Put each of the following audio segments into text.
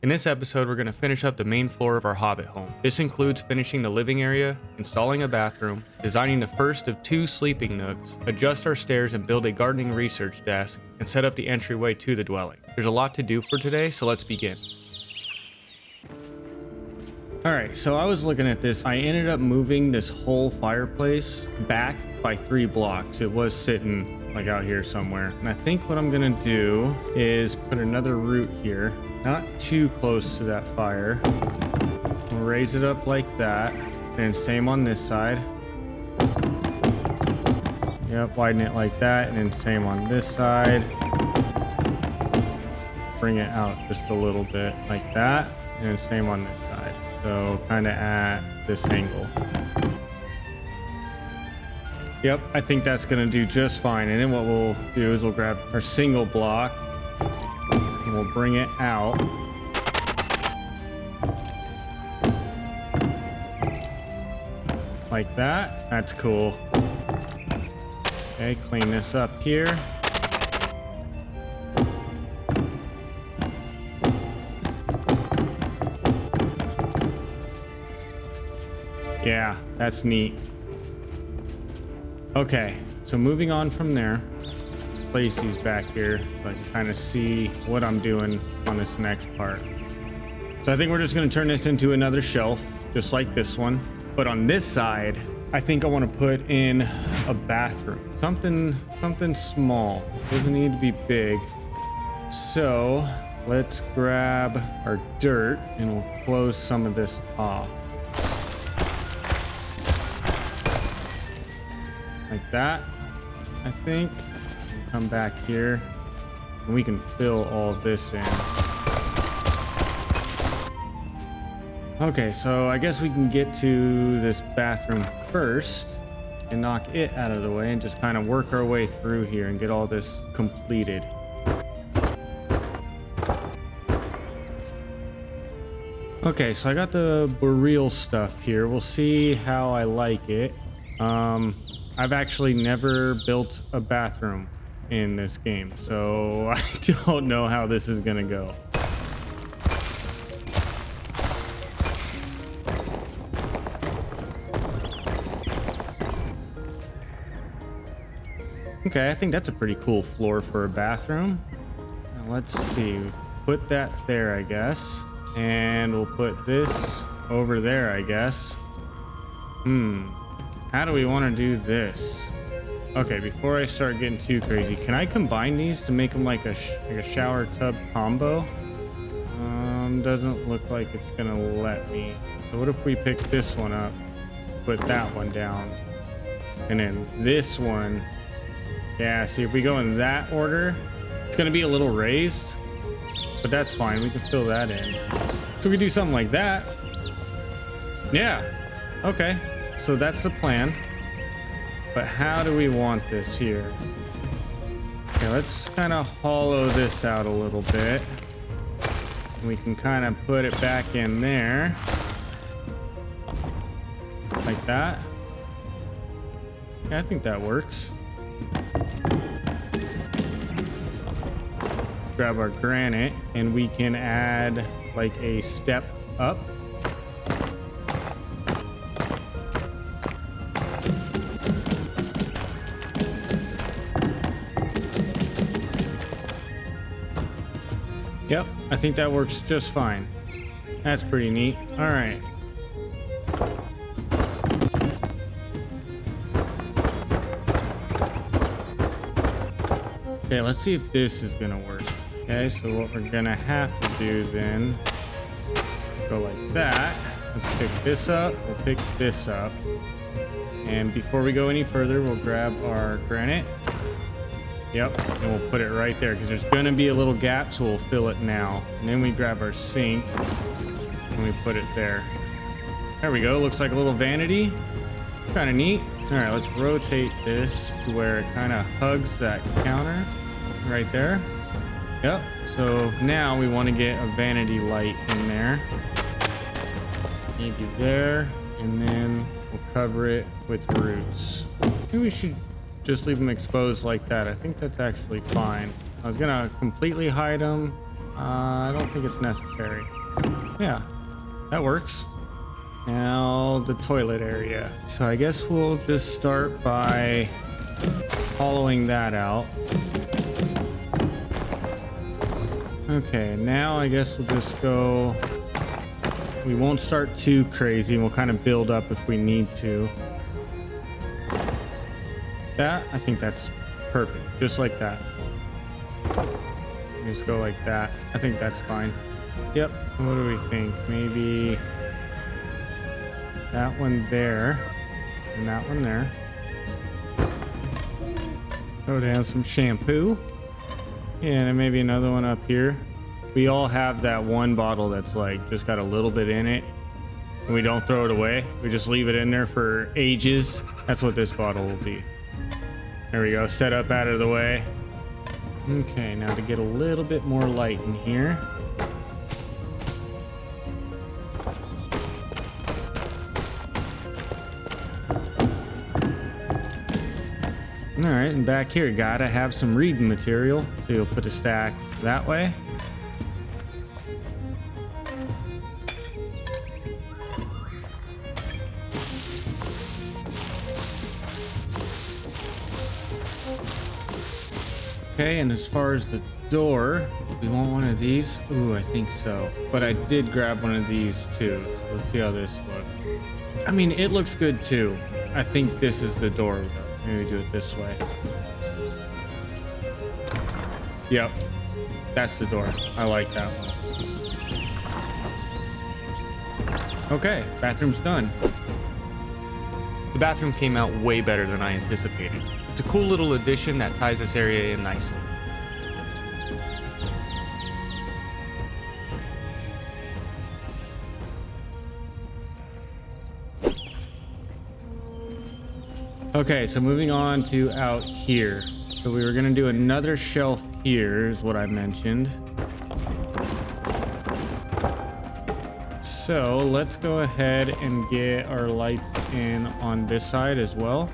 In this episode, we're going to finish up the main floor of our Hobbit home. This includes finishing the living area, installing a bathroom, designing the first of 2 sleeping nooks, adjust our stairs and build a gardening research desk, and set up the entryway to the dwelling. There's a lot to do for today, so let's begin. Alright, so I was looking at this. I ended up moving this whole fireplace back by 3 blocks. It was sitting like out here somewhere. And I think what I'm gonna do is put another root here, not too close to that fire. We'll raise it up like that. And same on this side. Yep, widen it like that. And then same on this side. Bring it out just a little bit like that. And then same on this side. So kind of at this angle. Yep, I think that's gonna do just fine. And then what we'll do is we'll grab our single block and we'll bring it out. Like that. That's cool. Okay, clean this up here. Yeah, that's neat. Okay, so moving on from there, place these back here so I can kind of see what I'm doing on this next part. So I think we're just going to turn this into another shelf, just like this one. But on this side, I think I want to put in a bathroom. Something small. Doesn't need to be big. So let's grab our dirt and we'll close some of this off. Like that, I think. We'll come back here and we can fill all of this in. Okay, so I guess we can get to this bathroom first and knock it out of the way and just kind of work our way through here and get all this completed. Okay, so I got the Boreal stuff here. We'll see how I like it. I've actually never built a bathroom in this game, so I don't know how this is gonna go. Okay, I think that's a pretty cool floor for a bathroom. Now, let's see, put that there, I guess, and we'll put this over there, I guess. How do we want to do this? Okay, before I start getting too crazy, can I combine these to make them like a shower tub combo? Doesn't look like it's gonna let me. So what if we pick this one up, put that one down, and then this one? Yeah, see, if we go in that order, it's gonna be a little raised, but that's fine. We can fill that in. So we can do something like that. Yeah, okay. So that's the plan, but how do we want this here? Okay, let's kind of hollow this out a little bit. We can kind of put it back in there, like that. Yeah, I think that works. Grab our granite, and we can add like a step up. Yep, I think that works just fine. That's pretty neat. All right. Okay, let's see if this is gonna work. Okay, so what we're gonna have to do then, go like that. Let's pick this up, we'll pick this up. And before we go any further, we'll grab our granite. Yep, and we'll put it right there because there's gonna be a little gap, so we'll fill it now. And then we grab our sink and we put it there. There we go, looks like a little vanity. Kind of neat. All right, let's rotate this to where it kind of hugs that counter right there. Yep, so now we want to get a vanity light in there. Maybe there, and then we'll cover it with roots. Maybe we should just leave them exposed like that. I think that's actually fine. I was gonna completely hide them, I don't think it's necessary. Yeah, that works. Now the toilet area. So I guess we'll just start by hollowing that out. Okay, now I guess we'll just go. We won't start too crazy. We'll kind of build up if we need to. I think that's perfect. Just like that. Just go like that. I think that's fine. Yep. What do we think? Maybe that one there and that one there. Throw down some shampoo. Yeah, and then maybe another one up here. We all have that one bottle that's like just got a little bit in it. And we don't throw it away. We just leave it in there for ages. That's what this bottle will be. There we go. Set up out of the way. Okay, now to get a little bit more light in here. All right, and back here, gotta have some reading material. So you'll put a stack that way. Okay, and as far as the door, we want one of these. Ooh, I think so. But I did grab one of these too. So let's see how this looks. I mean, it looks good too. I think this is the door though. Maybe do it this way. Yep, that's the door. I like that one. Okay, bathroom's done. The bathroom came out way better than I anticipated. It's a cool little addition that ties this area in nicely. Okay, so moving on to out here. So we were gonna do another shelf here is what I mentioned. So let's go ahead and get our lights in on this side as well.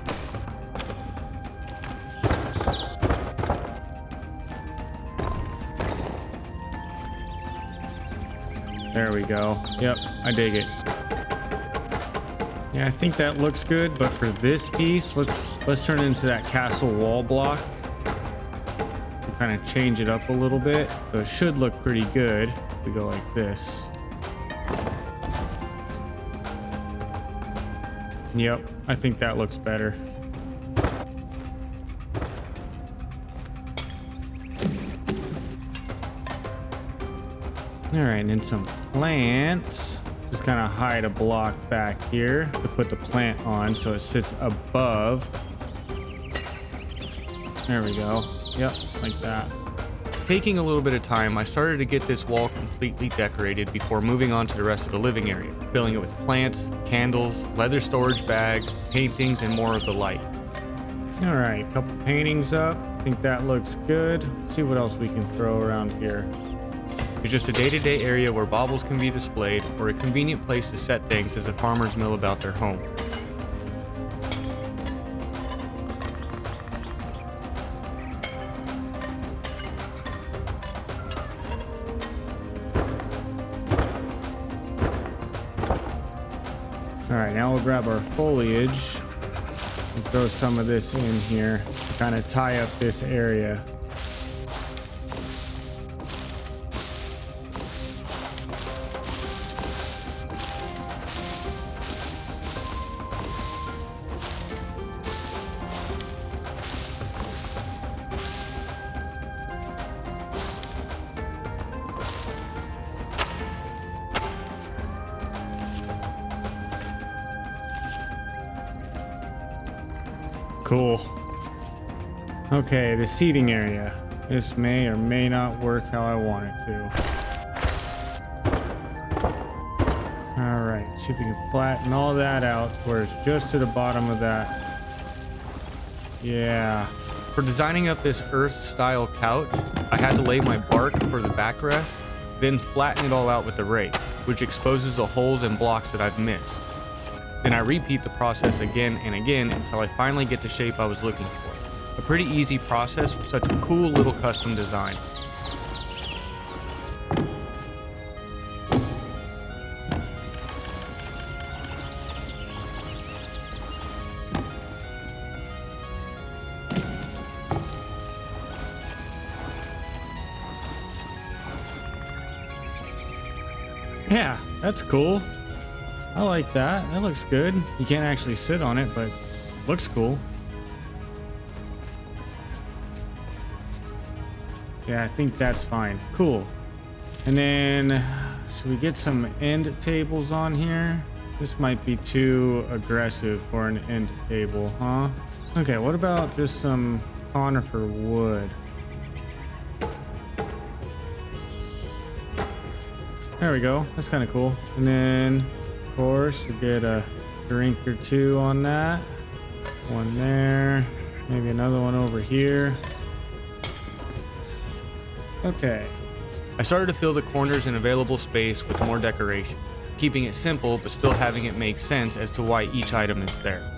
There we go. Yep, I dig it. Yeah, I think that looks good, but for this piece, let's turn it into that castle wall block. Kind of change it up a little bit, so it should look pretty good if we go like this. Yep, I think that looks better. All right, and then some plants. Just kind of hide a block back here to put the plant on so it sits above. There we go. Yep, like that. Taking a little bit of time, I started to get this wall completely decorated before moving on to the rest of the living area, filling it with plants, candles, leather storage bags, paintings, and more of the light. All right, a couple paintings up. I think that looks good. Let's see what else we can throw around here. It's just a day-to-day area where baubles can be displayed, or a convenient place to set things as the farmers mill about their home. All right, now we'll grab our foliage and throw some of this in here to kind of tie up this area. Cool. Okay, the seating area. This may or may not work how I want it to. All right, see if we can flatten all that out where it's just to the bottom of that. Yeah. For designing up this earth-style couch, I had to lay my bark for the backrest, then flatten it all out with the rake, which exposes the holes and blocks that I've missed. Then I repeat the process again and again until I finally get the shape I was looking for. A pretty easy process for such a cool little custom design. Yeah, that's cool. I like that. That looks good. You can't actually sit on it, but looks cool. Yeah, I think that's fine. Cool. And then should we get some end tables on here? This might be too aggressive for an end table, huh? Okay, what about just some conifer wood? There we go. That's kind of cool. And then, of course, we get a drink or two on that. One there. Maybe another one over here. Okay. I started to fill the corners and available space with more decoration, keeping it simple but still having it make sense as to why each item is there.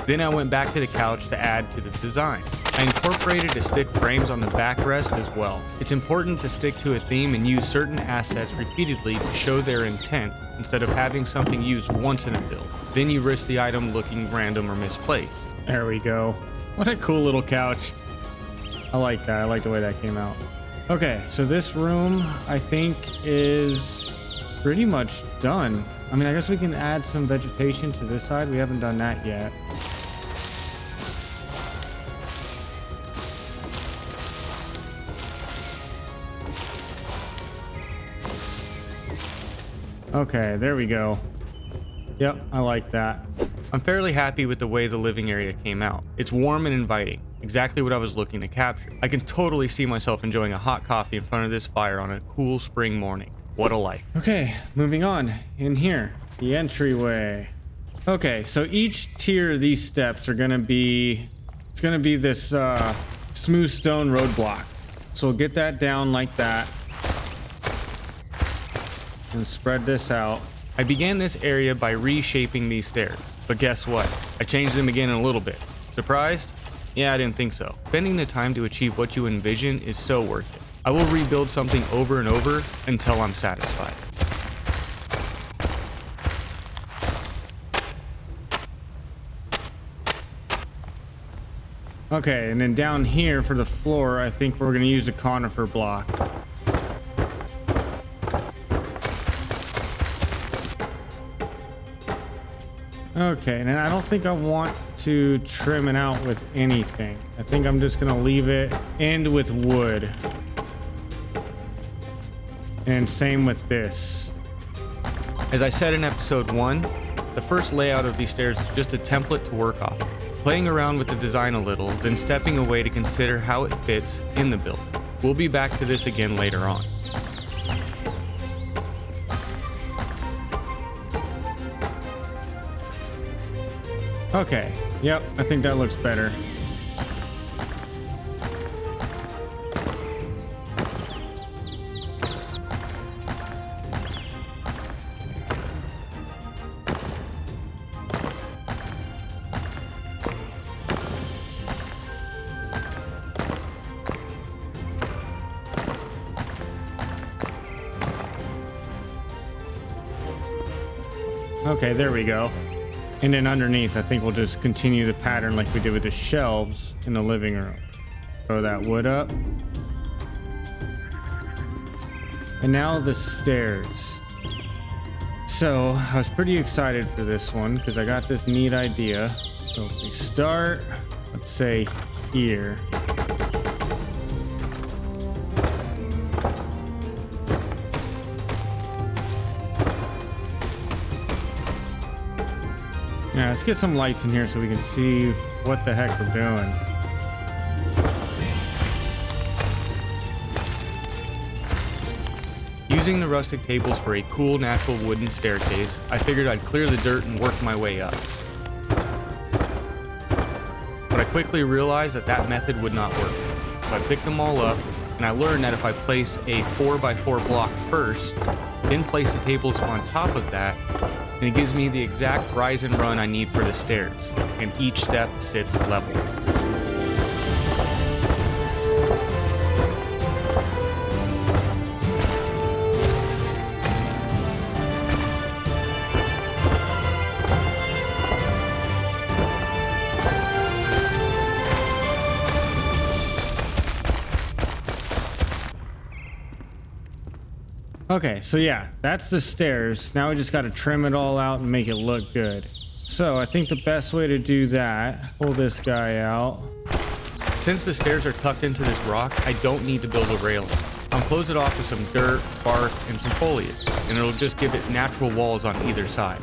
Then I went back to the couch to add to the design. I incorporated to stick frames on the backrest as well. It's important to stick to a theme and use certain assets repeatedly to show their intent instead of having something used once in a build. Then you risk the item looking random or misplaced. There we go. What a cool little couch. I like that. I like the way that came out. Okay, so this room I think is pretty much done. I mean, I guess we can add some vegetation to this side. We haven't done that yet. Okay, there we go. Yep, I like that. I'm fairly happy with the way the living area came out. It's warm and inviting, exactly what I was looking to capture. I can totally see myself enjoying a hot coffee in front of this fire on a cool spring morning. What a life. Okay, moving on. In here, the entryway. Okay, so each tier of these steps are gonna be, it's gonna be this smooth stone roadblock. So we'll get that down like that. And spread this out. I began this area by reshaping these stairs, but guess what? I changed them again in a little bit. Surprised? Yeah, I didn't think so. Spending the time to achieve what you envision is so worth it. I will rebuild something over and over until I'm satisfied. Okay, and then down here for the floor, I think we're gonna use a conifer block. Okay, and I don't think I want to trim it out with anything. I think I'm just gonna leave it end with wood. And same with this. As I said in episode 1, the first layout of these stairs is just a template to work off. Playing around with the design a little, then stepping away to consider how it fits in the build. We'll be back to this again later on. Okay, yep, I think that looks better. Okay, there we go. And then underneath, I think we'll just continue the pattern like we did with the shelves in the living room. Throw that wood up. And now the stairs. So I was pretty excited for this one because I got this neat idea. So if we start, let's say here. Yeah, let's get some lights in here so we can see what the heck we're doing. Using the rustic tables for a cool natural wooden staircase, I figured I'd clear the dirt and work my way up. But I quickly realized that that method would not work. So I picked them all up, and I learned that if I place a 4x4 block first, then place the tables on top of that, and it gives me the exact rise and run I need for the stairs, and each step sits level. Okay, so yeah, that's the stairs. Now we just got to trim it all out and make it look good. So I think the best way to do that, pull this guy out. Since the stairs are tucked into this rock, I don't need to build a railing. I'll close it off with some dirt, bark, and some foliage, and it'll just give it natural walls on either side.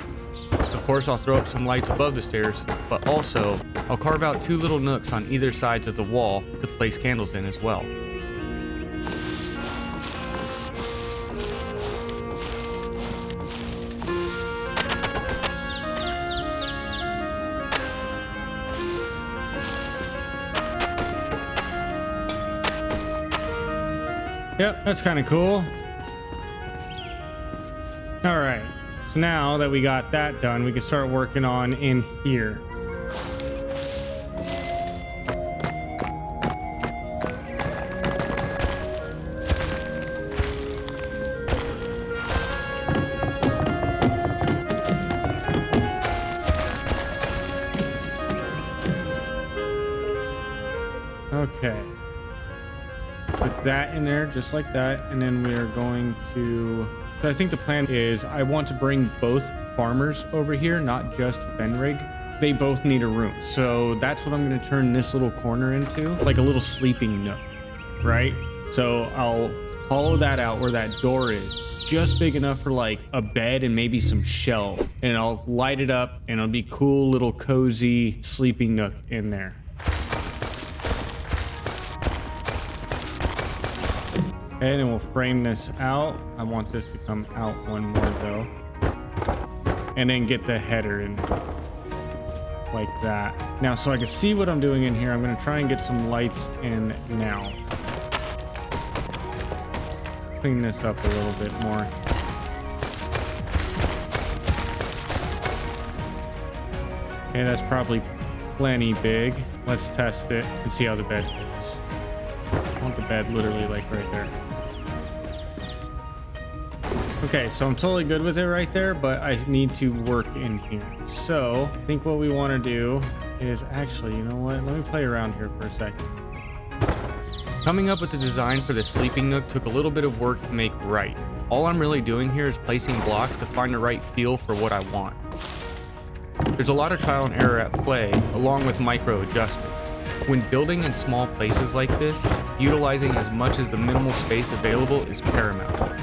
Of course, I'll throw up some lights above the stairs, but also I'll carve out 2 little nooks on either sides of the wall to place candles in as well. Yep, that's kind of cool. All right, so now that we got that done, we can start working on in here. Okay. Put that in there just like that, and then we are going to, so I think the plan is I want to bring both farmers over here, not just Fenrig. They both need a room, so that's what I'm going to turn this little corner into, like a little sleeping nook, right? So I'll hollow that out where that door is, just big enough for like a bed and maybe some shelves, and I'll light it up and it'll be cool little cozy sleeping nook in there. And then we'll frame this out. I want this to come out one more though. And then get the header in like that. Now, so I can see what I'm doing in here, I'm gonna try and get some lights in now. Let's clean this up a little bit more. Okay, that's probably plenty big. Let's test it and see how the bed fits. I want the bed literally like right there. Okay, so I'm totally good with it right there, but I need to work in here. So I think what we want to do is actually, you know what? Let me play around here for a second. Coming up with the design for this sleeping nook took a little bit of work to make right. All I'm really doing here is placing blocks to find the right feel for what I want. There's a lot of trial and error at play, along with micro adjustments. When building in small places like this, utilizing as much as the minimal space available is paramount.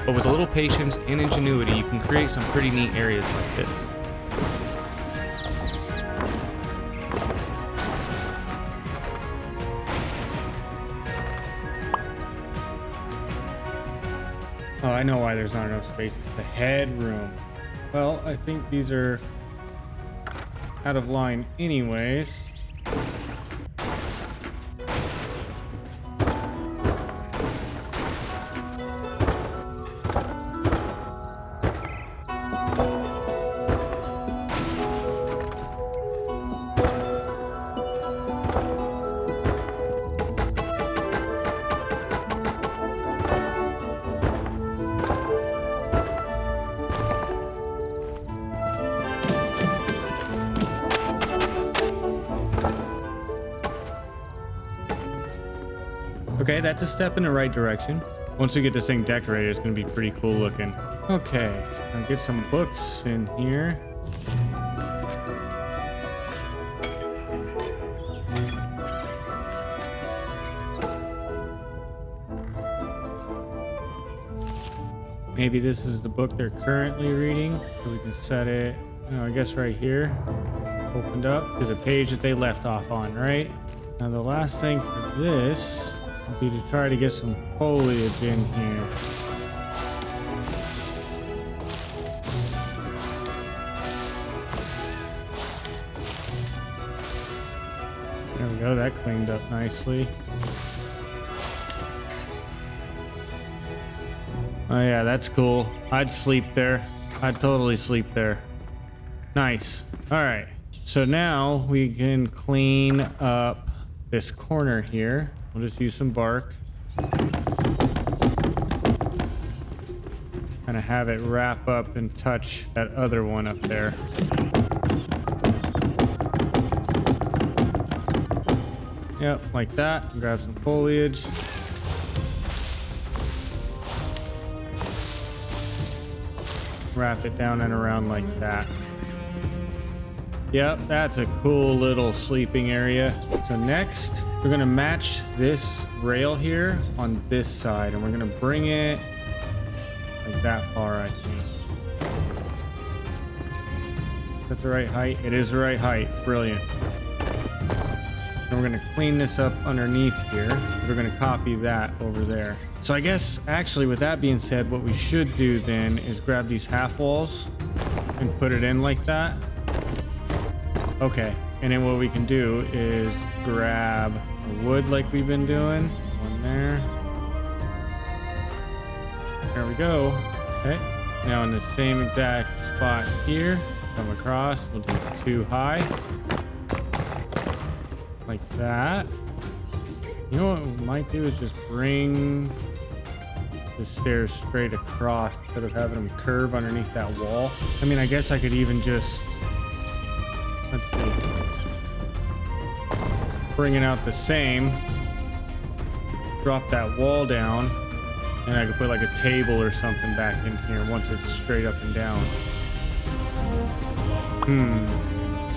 But with a little patience and ingenuity, you can create some pretty neat areas like this. Oh, I know why there's not enough space. It's the headroom. Well, I think these are out of line anyways. Okay, that's a step in the right direction. Once we get this thing decorated, it's going to be pretty cool looking. Okay, I'll get some books in here. Maybe this is the book they're currently reading, so we can set it, I guess right here. Opened up to the page that they left off on, right? Now the last thing for this would be to try to get some foliage in here. There we go, that cleaned up nicely. Oh yeah, that's cool. I'd sleep there. I'd totally sleep there. Nice. All right. So now we can clean up this corner here. We'll just use some bark. Kind of have it wrap up and touch that other one up there. Yep, like that. Grab some foliage. wrap it down and around like that. Yep, that's a cool little sleeping area. So next, we're gonna match this rail here on this side, and we're gonna bring it like that far, I think. Is that the right height? It is the right height. Brilliant. And we're gonna clean this up underneath here. We're gonna copy that over there. So I guess, actually, with that being said, what we should do then is grab these half walls and put it in like that. Okay, and then what we can do is grab the wood like we've been doing. One there. There we go. Okay, now in the same exact spot here, come across, we'll do 2 high. Like that. You know what we might do is just bring the stairs straight across instead of having them curve underneath that wall. I mean, I guess I could even just... Let's see. Bring it out the same. Drop that wall down. And I could put like a table or something back in here once it's straight up and down.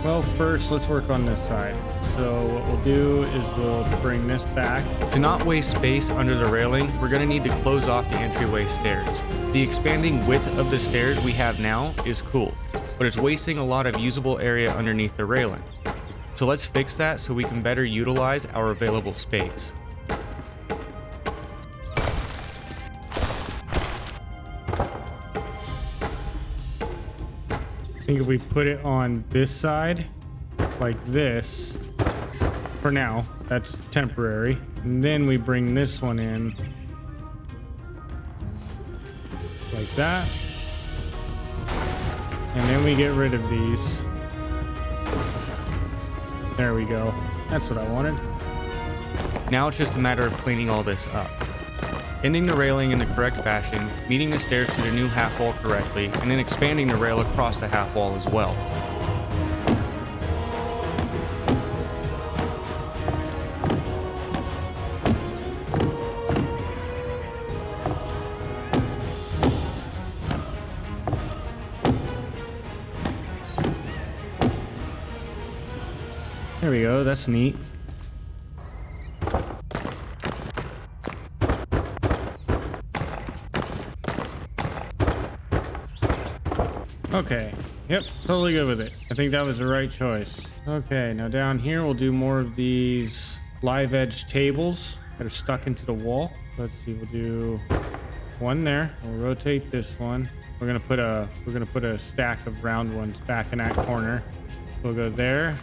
Well, first, let's work on this side. So what we'll do is we'll bring this back. To not waste space under the railing, we're going to need to close off the entryway stairs. The expanding width of the stairs we have now is cool, but it's wasting a lot of usable area underneath the railing. So let's fix that so we can better utilize our available space. I think if we put it on this side, like this, for now, that's temporary. And then we bring this one in, like that. And then we get rid of these. There we go. That's what I wanted. Now it's just a matter of cleaning all this up. Ending the railing in the correct fashion, meeting the stairs to the new half wall correctly, and then expanding the rail across the half wall as well. There we go. That's neat. Okay. Yep, totally good with it. I think that was the right choice. Okay, now down here we'll do more of these live edge tables that are stuck into the wall. Let's see, we'll do one there. We'll rotate this one. We're gonna put a stack of round ones back in that corner. We'll go there.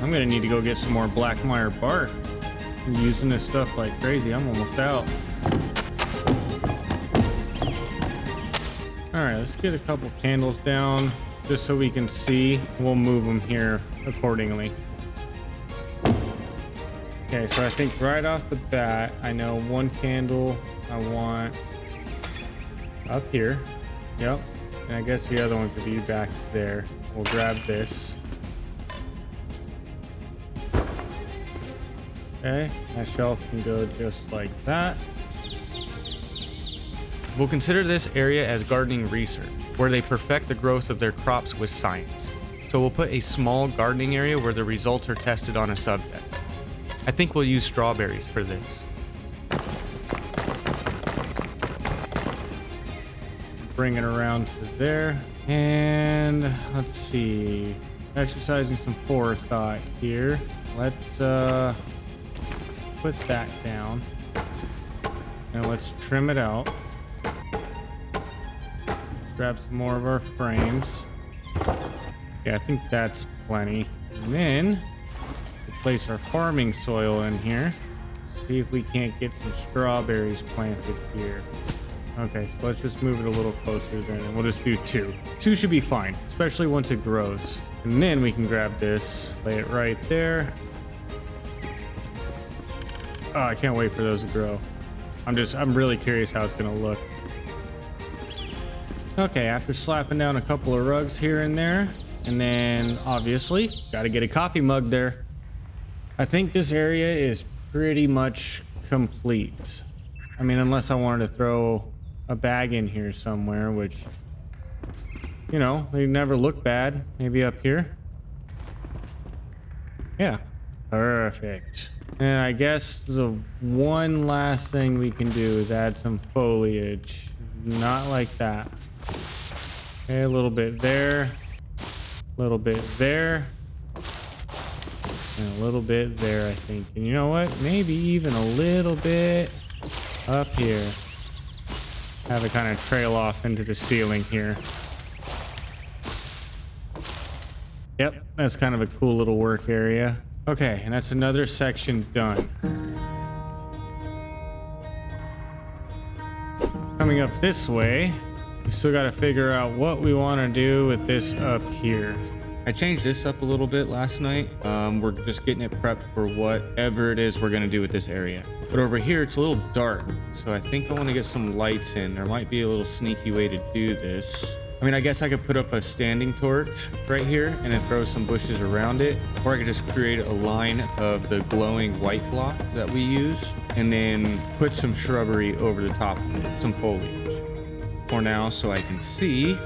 I'm gonna need to go get some more black mire bark. I'm using this stuff like crazy. I'm almost out. All right, let's get a couple candles down just so we can see. We'll move them here accordingly. Okay, so I think right off the bat, I know one candle I want up here. Yep. And I guess the other one could be back there. We'll grab this. Okay, that shelf can go just like that. We'll consider this area as gardening research, where they perfect the growth of their crops with science. So we'll put a small gardening area where the results are tested on a subject. I think we'll use strawberries for this. Bring it around to there. And let's see. Exercising some forethought here. Let's put that down. And let's trim it out. Grab some more of our frames. Yeah, I think that's plenty. And then we'll place our farming soil in here. See if we can't get some strawberries planted here. Okay, so let's just move it a little closer then, and we'll just do 2. 2 should be fine, especially once it grows. And then we can grab this, lay it right there. Oh, I can't wait for those to grow. I'm really curious how it's gonna look. Okay, after slapping down a couple of rugs here and there, and then obviously gotta get a coffee mug there. I think this area is pretty much complete. I mean, unless I wanted to throw a bag in here somewhere, which, you know, they never look bad. Maybe up here. Yeah. Perfect. And I guess the one last thing we can do is add some foliage. Not like that. Okay, a little bit there. A little bit there. And a little bit there, I think. And you know what? Maybe even a little bit up here. Have it kind of trail off into the ceiling here. Yep, that's kind of a cool little work area. Okay, and that's another section done. Coming up this way, we still got to figure out what we want to do with this up here. I changed this up a little bit last night. We're just getting it prepped for whatever it is we're gonna do with this area. But over here, it's a little dark. So I think I wanna get some lights in. There might be a little sneaky way to do this. I mean, I guess I could put up a standing torch right here and then throw some bushes around it. Or I could just create a line of the glowing white block that we use and then put some shrubbery over the top of it, some foliage. For now, so I can see.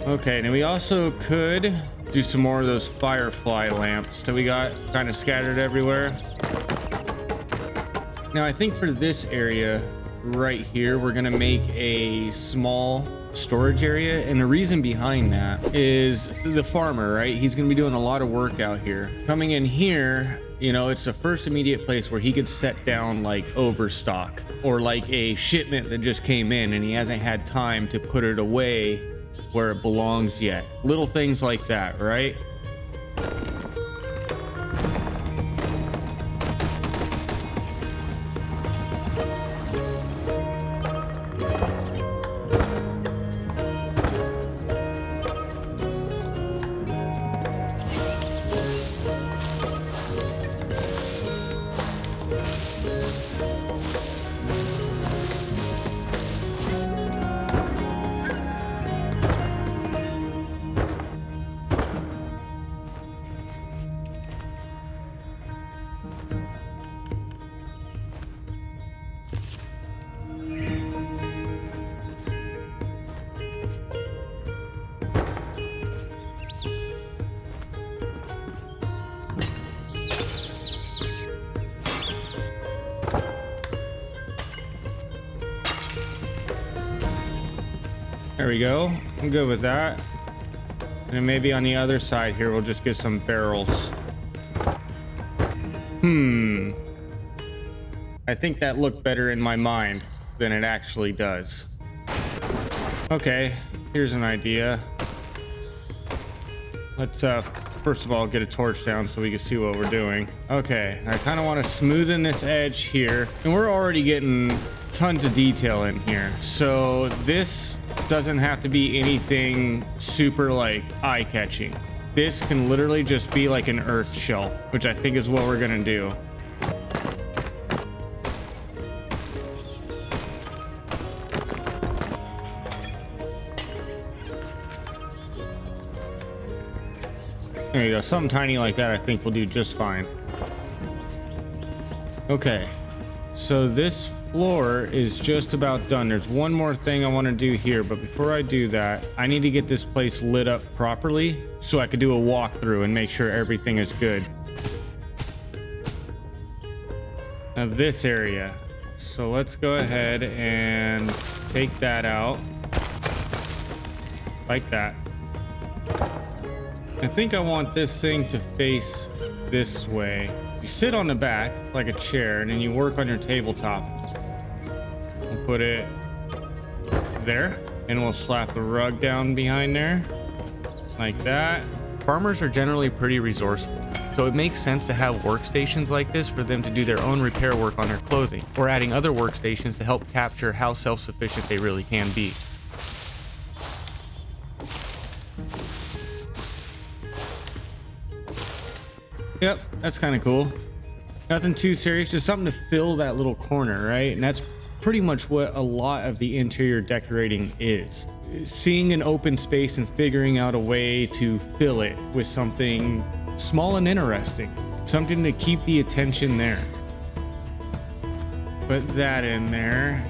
Okay, now we also could do some more of those firefly lamps that we got kind of scattered everywhere. Now I think for this area right here, we're gonna make a small storage area, and the reason behind that is the farmer, right? He's gonna be doing a lot of work out here. Coming in here, you know, it's the first immediate place where he could set down like overstock or like a shipment that just came in and he hasn't had time to put it away where it belongs yet. Little things like that, right? There we go. I'm good with that. And then maybe on the other side here, we'll just get some barrels. I think that looked better in my mind than it actually does. Okay, here's an idea. Let's first of all get a torch down so we can see what we're doing. Okay, I kind of want to smoothen this edge here, and we're already getting tons of detail in here. So this doesn't have to be anything super like eye-catching. This can literally just be like an earth shelf, which I think is what we're gonna do. There you go, something tiny like that I think will do just fine. Okay, so this floor is just about done. There's one more thing I want to do here, but before I do that, I need to get this place lit up properly so I could do a walkthrough and make sure everything is good. Now this area. So let's go ahead and take that out. Like that. I think I want this thing to face this way. You sit on the back like a chair and then you work on your tabletop. We'll put it there and we'll slap the rug down behind there like that. Farmers are generally pretty resourceful. So it makes sense to have workstations like this for them to do their own repair work on their clothing, or adding other workstations to help capture how self-sufficient they really can be. Yep, that's kind of cool. Nothing too serious, just something to fill that little corner, right? And that's pretty much what a lot of the interior decorating is. Seeing an open space and figuring out a way to fill it with something small and interesting. Something to keep the attention there. Put that in there.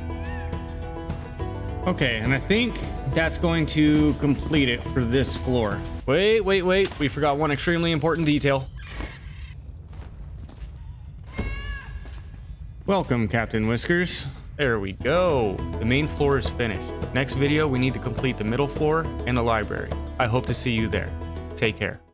Okay, and I think that's going to complete it for this floor. Wait, we forgot one extremely important detail. Welcome, Captain Whiskers. There we go. The main floor is finished. Next video, we need to complete the middle floor and the library. I hope to see you there. Take care.